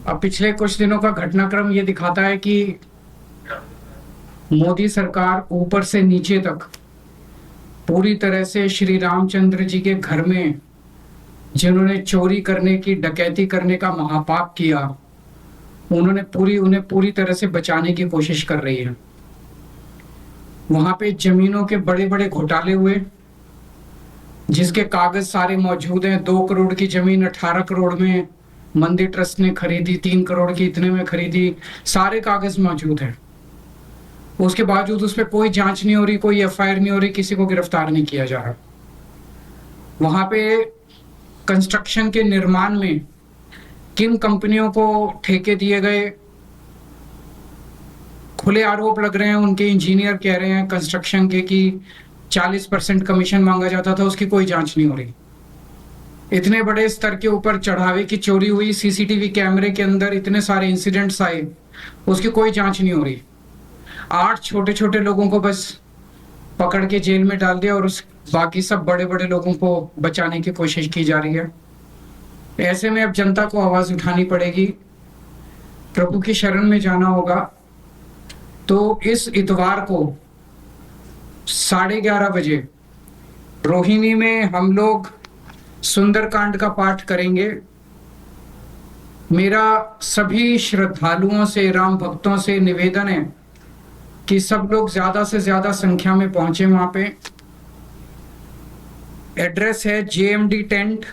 अब पिछले कुछ दिनों का घटनाक्रम ये दिखाता है कि मोदी सरकार ऊपर से नीचे तक पूरी तरह से श्री रामचंद्र जी के घर में जिन्होंने चोरी करने की, डकैती करने का महापाप किया, उन्हें पूरी तरह से बचाने की कोशिश कर रही है। वहां पे जमीनों के बड़े बड़े घोटाले हुए, जिसके कागज सारे मौजूद हैं। 2 करोड़ की जमीन 18 करोड़ में मंदिर ट्रस्ट ने खरीदी, 3 करोड़ की इतने में खरीदी, सारे कागज मौजूद हैं। उसके बावजूद उस पर कोई जांच नहीं हो रही, कोई एफआईआर नहीं हो रही, किसी को गिरफ्तार नहीं किया जा रहा। वहां पे कंस्ट्रक्शन के निर्माण में किन कंपनियों को ठेके दिए गए, खुले आरोप लग रहे हैं। उनके इंजीनियर कह रहे हैं कंस्ट्रक्शन के कि 40% कमीशन मांगा जाता था, उसकी कोई जांच नहीं हो रही। इतने बड़े स्तर के ऊपर चढ़ावे की चोरी हुई, सीसीटीवी कैमरे के अंदर इतने सारे इंसिडेंट्स आए, उसकी कोई जांच नहीं हो रही। 8 छोटे छोटे लोगों को बस पकड़ के जेल में डाल दिया और उस बाकी सब बड़े बड़े लोगों को बचाने की कोशिश की जा रही है। ऐसे में अब जनता को आवाज उठानी पड़ेगी, प्रभु की शरण में जाना होगा। तो इस इतवार को 11:30 बजे रोहिणी में हम लोग सुंदरकांड का पाठ करेंगे। मेरा सभी श्रद्धालुओं से, राम भक्तों से निवेदन है कि सब लोग ज्यादा से ज्यादा संख्या में पहुंचे वहां पे। एड्रेस है JMD टेंट,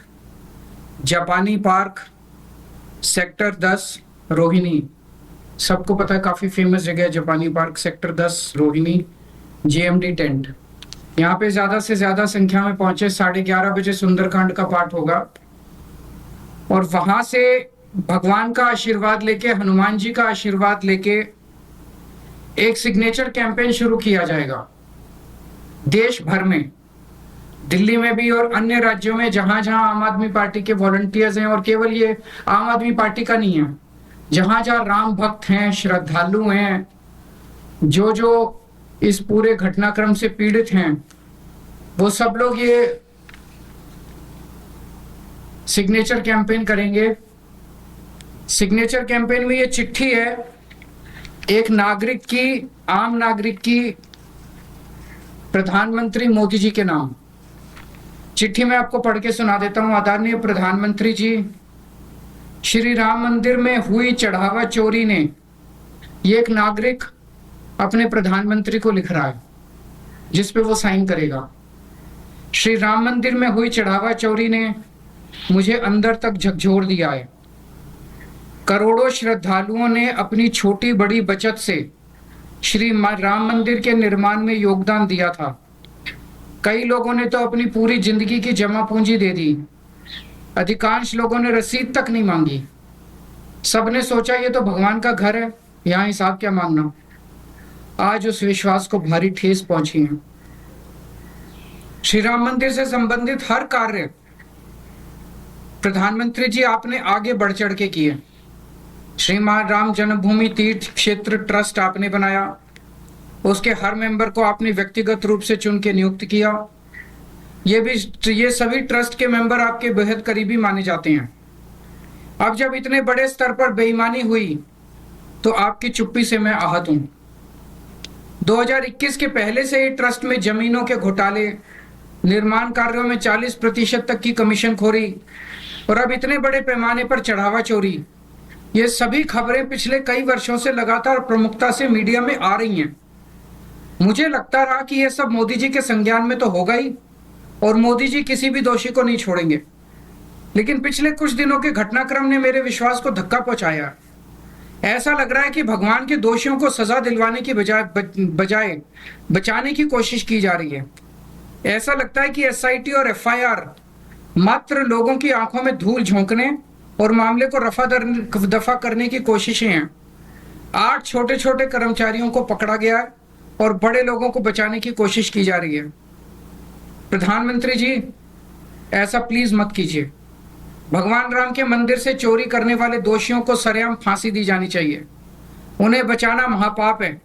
जापानी पार्क, सेक्टर 10, रोहिणी। सबको पता है, काफी फेमस जगह है जापानी park, sector 10, Rohini, JMD tent. यहाँ पे ज्यादा से ज्यादा संख्या में पहुंचे। 11:30 बजे सुंदरकांड का पाठ होगा और वहां से भगवान का आशीर्वाद लेके, हनुमान जी का आशीर्वाद लेके एक सिग्नेचर कैंपेन शुरू किया जाएगा देश भर में, दिल्ली में भी और अन्य राज्यों में जहां जहां आम आदमी पार्टी के वॉलंटियर्स हैं। और केवल ये आम आदमी पार्टी का नहीं है, जहां जहां राम भक्त हैं, श्रद्धालु हैं, जो इस पूरे घटनाक्रम से पीड़ित हैं, वो सब लोग ये सिग्नेचर कैंपेन करेंगे। सिग्नेचर कैंपेन में ये चिट्ठी है एक नागरिक की, आम नागरिक की, प्रधानमंत्री मोदी जी के नाम। चिट्ठी मैं आपको पढ़ के सुना देता हूं। आदरणीय प्रधानमंत्री जी, श्री राम मंदिर में हुई चढ़ावा चोरी ने, ये एक नागरिक अपने प्रधानमंत्री को लिख रहा है जिस पे वो साइन करेगा। श्री राम मंदिर में हुई चढ़ावा चोरी ने मुझे अंदर तक झकझोर दिया है। करोड़ों श्रद्धालुओं ने अपनी छोटी बड़ी बचत से श्री राम मंदिर के निर्माण में योगदान दिया था। कई लोगों ने तो अपनी पूरी जिंदगी की जमा पूंजी दे दी। अधिकांश लोगों ने रसीद तक नहीं मांगी। सबने सोचा ये तो भगवान का घर है, यहाँ हिसाब क्या मांगना। आज उस विश्वास को भारी ठेस पहुंची है। श्री राम मंदिर से संबंधित हर कार्य प्रधानमंत्री जी आपने आगे बढ़ चढ़ के किए। श्रीमान राम जन्मभूमि तीर्थ क्षेत्र ट्रस्ट आपने बनाया, उसके हर मेंबर को आपने व्यक्तिगत रूप से चुन के नियुक्त किया। ये सभी ट्रस्ट के मेंबर आपके बेहद करीबी माने जाते हैं। अब जब इतने बड़े स्तर पर बेईमानी हुई तो आपकी चुप्पी से मैं आहत हूं। 2021 के पहले से ही ट्रस्ट में जमीनों के घोटाले, निर्माण कार्यों में 40% तक की कमीशनखोरी और अब इतने बड़े पैमाने पर चढ़ावा चोरी, ये सभी खबरें पिछले कई वर्षों से लगातार प्रमुखता से मीडिया में आ रही हैं। मुझे लगता रहा कि यह सब मोदी जी के संज्ञान में तो होगा ही और मोदी जी किसी भी दोषी को नहीं छोड़ेंगे, लेकिन पिछले कुछ दिनों के घटनाक्रम ने मेरे विश्वास को धक्का पहुंचाया। ऐसा लग रहा है कि भगवान के दोषियों को सजा दिलवाने की बजाय बचाने की कोशिश की जा रही है। ऐसा लगता है कि SIT और FIR मात्र लोगों की आंखों में धूल झोंकने और मामले को रफा दफा करने की कोशिशें हैं। 8 छोटे छोटे कर्मचारियों को पकड़ा गया है और बड़े लोगों को बचाने की कोशिश की जा रही है। प्रधानमंत्री जी, ऐसा प्लीज मत कीजिए। भगवान राम के मंदिर से चोरी करने वाले दोषियों को सरेआम फांसी दी जानी चाहिए। उन्हें बचाना महापाप है।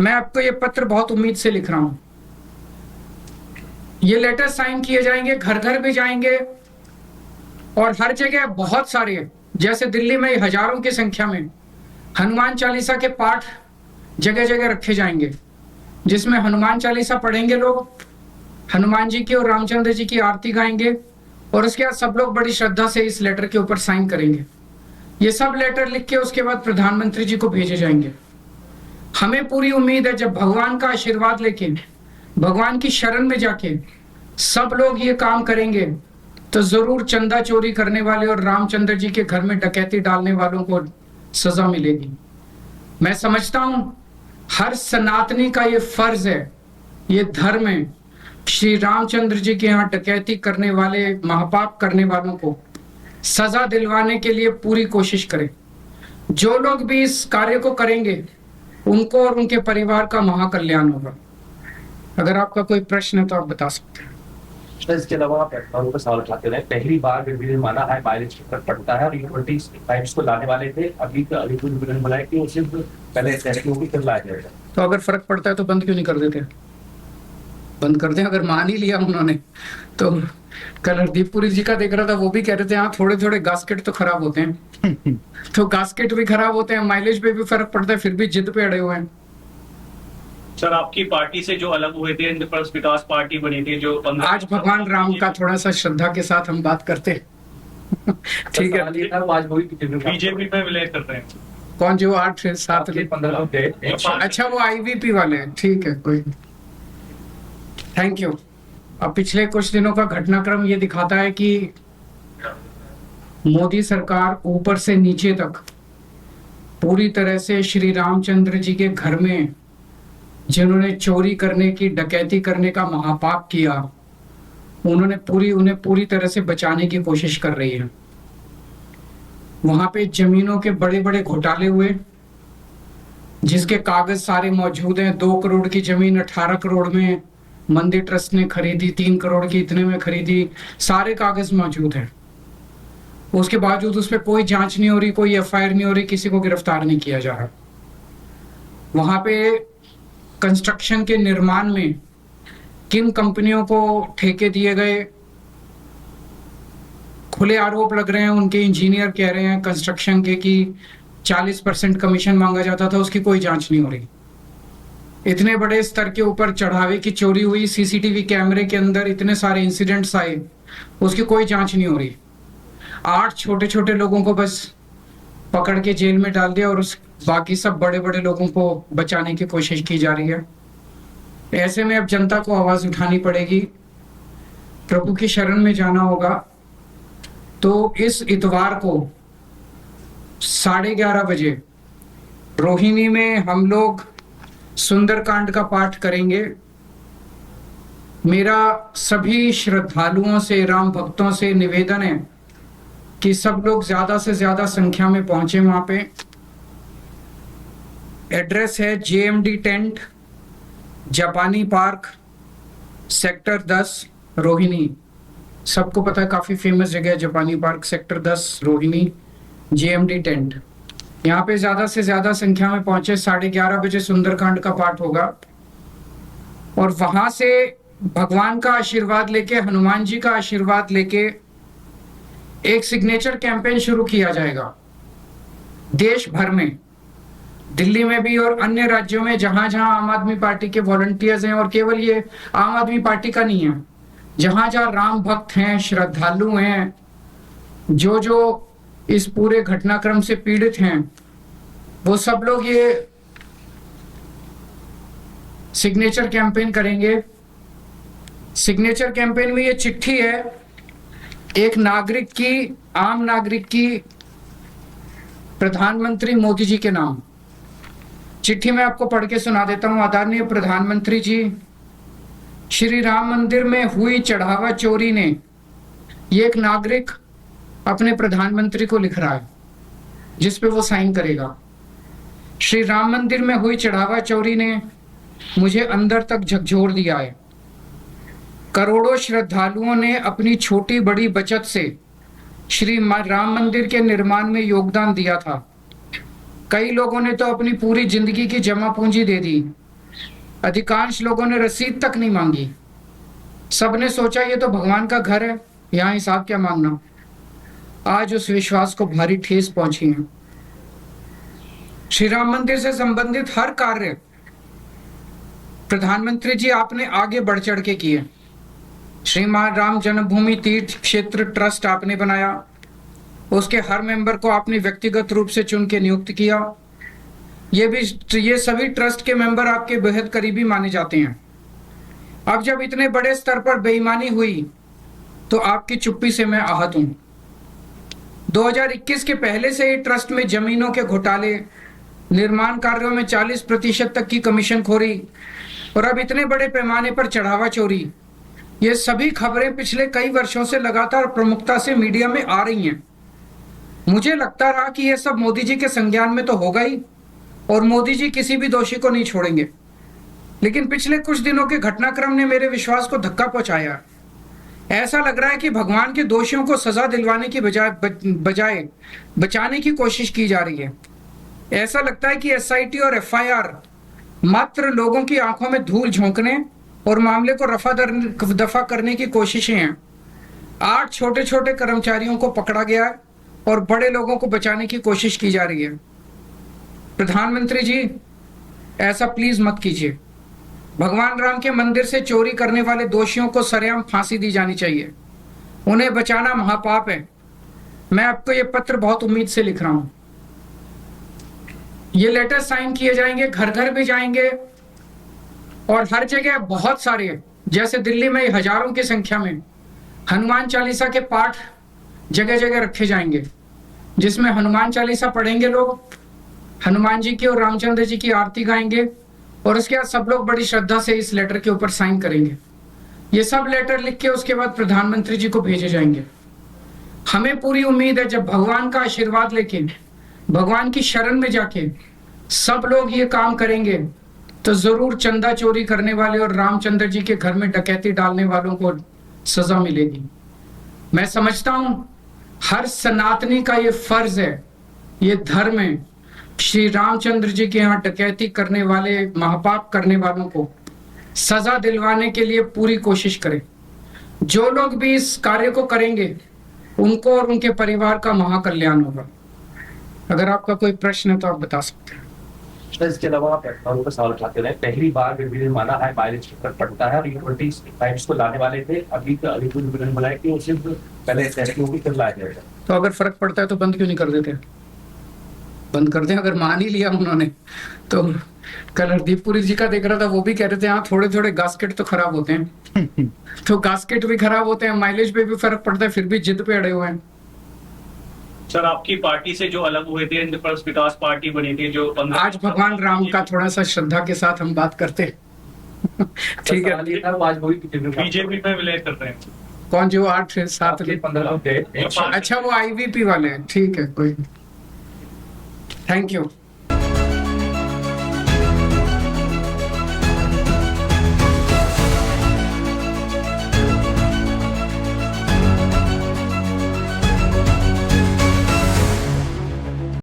मैं आपको ये पत्र बहुत उम्मीद से लिख रहा हूं। ये लेटर साइन किए जाएंगे, घर घर भी जाएंगे और हर जगह बहुत सारे जैसे दिल्ली में हजारों की संख्या में हनुमान चालीसा के पाठ जगह जगह रखे जाएंगे, जिसमें हनुमान चालीसा पढ़ेंगे लोग, हनुमान जी की और रामचंद्र जी की आरती गाएंगे, और उसके बाद सब लोग बड़ी श्रद्धा से इस लेटर के ऊपर साइन करेंगे। ये सब लेटर लिख के उसके बाद प्रधानमंत्री जी को भेजे जाएंगे। हमें पूरी उम्मीद है जब भगवान का आशीर्वाद लेके, भगवान की शरण में जाके सब लोग ये काम करेंगे तो जरूर चंदा चोरी करने वाले और रामचंद्र जी के घर में डकैती डालने वालों को सजा मिलेगी। मैं समझता हूं हर सनातनी का ये फर्ज है, ये धर्म है, श्री रामचंद्र जी के यहाँ डकैती करने वाले, महापाप करने वालों को सजा दिलवाने के लिए पूरी कोशिश करें। जो लोग भी इस कार्य को करेंगे उनको और उनके परिवार का महाकल्याण होगा। अगर आपका कोई प्रश्न है तो आप बता सकते हैं। इसके अलावा आप पेट्रोल पर सवाल उठाते रहे, पहली बार विभिन्न माना हाई माइलेज की फर्क पड़ता है और ये 20 टाइम्स को लाने वाले थे, अभी कुछ विभिन्न बनाए कि वो सिर्फ पहले टेस्ट होगी फिर लाया जाएगा। तो अगर फर्क पड़ता है तो बंद क्यों नहीं कर देते? बंद कर दें। अगर मान ही लिया उन्होंने तो। कल हरदीप पुरी जी का देख रहा था, वो भी कह रहे थे हाँ थोड़े थोड़े गास्केट तो खराब होते हैं तो गास्केट भी खराब होते हैं, माइलेज पे भी फर्क पड़ता है, फिर भी जिद पे अड़े हुए हैं। सर आपकी पार्टी से जो अलग हुए थे, इंद्रप्रस्थ विकास पार्टी बनी थी जो आज भगवान राम का थोड़ा सा श्रद्धा के साथ हम बात करते ठीक है। बीजेपी में विलय कर रहे हैं। कौन जो 8-7 15 अच्छा वो आईवीपी वाले हैं, ठीक है कोई। Thank you. अब पिछले कुछ दिनों का घटनाक्रम ये दिखाता है कि मोदी सरकार ऊपर से नीचे तक पूरी तरह से श्री रामचंद्र जी के घर में जिन्होंने चोरी करने की, डकैती करने का महापाप किया, उन्हें पूरी तरह से बचाने की कोशिश कर रही है। वहां पे जमीनों के बड़े बड़े घोटाले हुए, जिसके कागज सारे मौजूद हैं। 2 करोड़ की जमीन 18 करोड़ में मंदिर ट्रस्ट ने खरीदी, 3 करोड़ की इतने में खरीदी, सारे कागज मौजूद हैं। उसके बावजूद उस पर कोई जांच नहीं हो रही, कोई एफआईआर नहीं हो रही, किसी को गिरफ्तार नहीं किया जा रहा। वहां पे कंस्ट्रक्शन के निर्माण में किन कंपनियों को ठेके दिए गए, खुले आरोप लग रहे हैं। उनके इंजीनियर कह रहे हैं कंस्ट्रक्शन के कि 40% कमीशन मांगा जाता था, उसकी कोई जांच नहीं हो रही। इतने बड़े स्तर के ऊपर चढ़ावे की चोरी हुई, सीसीटीवी कैमरे के अंदर इतने सारे इंसिडेंट्स आए, उसकी कोई जांच नहीं हो रही। 8 छोटे छोटे लोगों को बस पकड़ के जेल में डाल दिया और उस बाकी सब बड़े बड़े लोगों को बचाने की कोशिश की जा रही है। ऐसे में अब जनता को आवाज उठानी पड़ेगी, प्रभु की शरण में जाना होगा। तो इस इतवार को 11:30 बजे रोहिणी में हम लोग सुंदरकांड का पाठ करेंगे। मेरा सभी श्रद्धालुओं से, राम भक्तों से निवेदन है कि सब लोग ज्यादा से ज्यादा संख्या में पहुंचे वहां पे। एड्रेस है JMD टेंट, जापानी पार्क, सेक्टर 10, रोहिणी। सबको पता है, काफी फेमस जगह है जापानी park, sector 10, Rohini, JMD tent. यहाँ पे ज्यादा से ज्यादा संख्या में पहुंचे। 11:30 बजे सुंदरकांड का पाठ होगा और वहां से भगवान का आशीर्वाद लेके, हनुमान जी का आशीर्वाद लेके एक सिग्नेचर कैंपेन शुरू किया जाएगा देश भर में, दिल्ली में भी और अन्य राज्यों में जहां जहां आम आदमी पार्टी के वॉलंटियर्स हैं। और केवल ये आम आदमी पार्टी का नहीं है, जहां जहां राम भक्त हैं, श्रद्धालु हैं, जो इस पूरे घटनाक्रम से पीड़ित हैं, वो सब लोग ये सिग्नेचर कैंपेन करेंगे। सिग्नेचर कैंपेन में ये चिट्ठी है एक नागरिक की, आम नागरिक की, प्रधानमंत्री मोदी जी के नाम। चिट्ठी मैं आपको पढ़ के सुना देता हूं। आदरणीय प्रधानमंत्री जी, श्री राम मंदिर में हुई चढ़ावा चोरी ने, ये एक नागरिक अपने प्रधानमंत्री को लिख रहा है जिस पे वो साइन करेगा। श्री राम मंदिर में हुई चढ़ावा चोरी ने मुझे अंदर तक झकझोर दिया है। करोड़ों श्रद्धालुओं ने अपनी छोटी बड़ी बचत से श्री राम मंदिर के निर्माण में योगदान दिया था। कई लोगों ने तो अपनी पूरी जिंदगी की जमा पूंजी दे दी। अधिकांश लोगों ने रसीद तक नहीं मांगी। सबने सोचा ये तो भगवान का घर है, यहाँ हिसाब क्या मांगना। आज उस विश्वास को भारी ठेस पहुंची है। श्री राम मंदिर से संबंधित हर कार्य प्रधानमंत्री जी आपने आगे बढ़ चढ़ के किए। श्रीमान राम जन्मभूमि तीर्थ क्षेत्र ट्रस्ट आपने बनाया, उसके हर मेंबर को आपने व्यक्तिगत रूप से चुन के नियुक्त किया। ये सभी ट्रस्ट के मेंबर आपके बेहद करीबी माने जाते हैं। अब जब इतने बड़े स्तर पर बेईमानी हुई तो आपकी चुप्पी से मैं आहत हूं। 2021 के पहले से ही ट्रस्ट में जमीनों के घोटाले, निर्माण कार्यों में 40% तक की कमीशनखोरी और अब इतने बड़े पैमाने पर चढ़ावा चोरी, ये सभी खबरें पिछले कई वर्षों से लगातार प्रमुखता से मीडिया में आ रही हैं। मुझे लगता रहा कि यह सब मोदी जी के संज्ञान में तो होगा ही और मोदी जी किसी भी दोषी को नहीं छोड़ेंगे, लेकिन पिछले कुछ दिनों के घटनाक्रम ने मेरे विश्वास को धक्का पहुंचाया। ऐसा लग रहा है कि भगवान के दोषियों को सजा दिलवाने की बजाय बचाने की कोशिश की जा रही है। ऐसा लगता है कि एसआईटी और एफआईआर मात्र लोगों की आंखों में धूल झोंकने और मामले को रफा दफा करने की कोशिशें हैं। 8 छोटे छोटे कर्मचारियों को पकड़ा गया है और बड़े लोगों को बचाने की कोशिश की जा रही है। प्रधानमंत्री जी, ऐसा प्लीज मत कीजिए। भगवान राम के मंदिर से चोरी करने वाले दोषियों को सरेआम फांसी दी जानी चाहिए। उन्हें बचाना महापाप है। मैं आपको ये पत्र बहुत उम्मीद से लिख रहा हूं। ये लेटर साइन किए जाएंगे, घर घर भी जाएंगे और हर जगह बहुत सारे, जैसे दिल्ली में हजारों की संख्या में हनुमान चालीसा के पाठ जगह जगह रखे जाएंगे, जिसमें हनुमान चालीसा पढ़ेंगे लोग, हनुमान जी की और रामचंद्र जी की आरती गाएंगे और उसके बाद सब लोग बड़ी श्रद्धा से इस लेटर के ऊपर साइन करेंगे। ये सब लेटर लिख के उसके बाद प्रधानमंत्री जी को भेजे जाएंगे। हमें पूरी उम्मीद है जब भगवान का आशीर्वाद लेके, भगवान की शरण में जाके सब लोग ये काम करेंगे तो जरूर चंदा चोरी करने वाले और रामचंद्र जी के घर में डकैती डालने वालों को सजा मिलेगी। मैं समझता हूं हर सनातनी का ये फर्ज है, ये धर्म है, श्री रामचंद्र जी के यहाँ डकैती करने वाले, महापाप करने वालों को सजा दिलवाने के लिए पूरी कोशिश करें। जो लोग भी इस कार्य को करेंगे उनको और उनके परिवार का महाकल्याण होगा। अगर आपका कोई प्रश्न है तो आप बता सकते हैं। इसके अलावा आप प्लेटफॉर्म पर सवाल उठाते रहे। पहली बार विभिन्न माना है माइलेज पर पड़ता है और यूनिवर्सिटी टाइम्स को लाने वाले थे, अभी कुछ विभिन्न बनाए कि वो सिर्फ पहले एसएसटी की कर लाया जाएगा। तो अगर फर्क पड़ता है तो बंद क्यों नहीं कर देते? बंद कर दें। अगर मान ही लिया उन्होंने तो। कल हरदीप पुरी जी का देख रहा था, वो भी कह रहे थे हाँ थोड़े थोड़े गास्केट तो खराब होते हैं तो गास्केट भी खराब होते हैं, माइलेज पे भी फर्क पड़ता है, फिर भी जिद पे अड़े हुए हैं। सर, आपकी पार्टी से जो अलग हुए थे, इंद्रप्रस्थ विकास पार्टी बनी थी, जो आज भगवान राम का थोड़ा सा श्रद्धा के साथ हम बात करते ठीक है। बीजेपी में विलय कर रहे हैं। कौन? जो 8-7 15 लोग थे। अच्छा, वो आईवीपी वाले हैं। ठीक है, कोई। Thank you.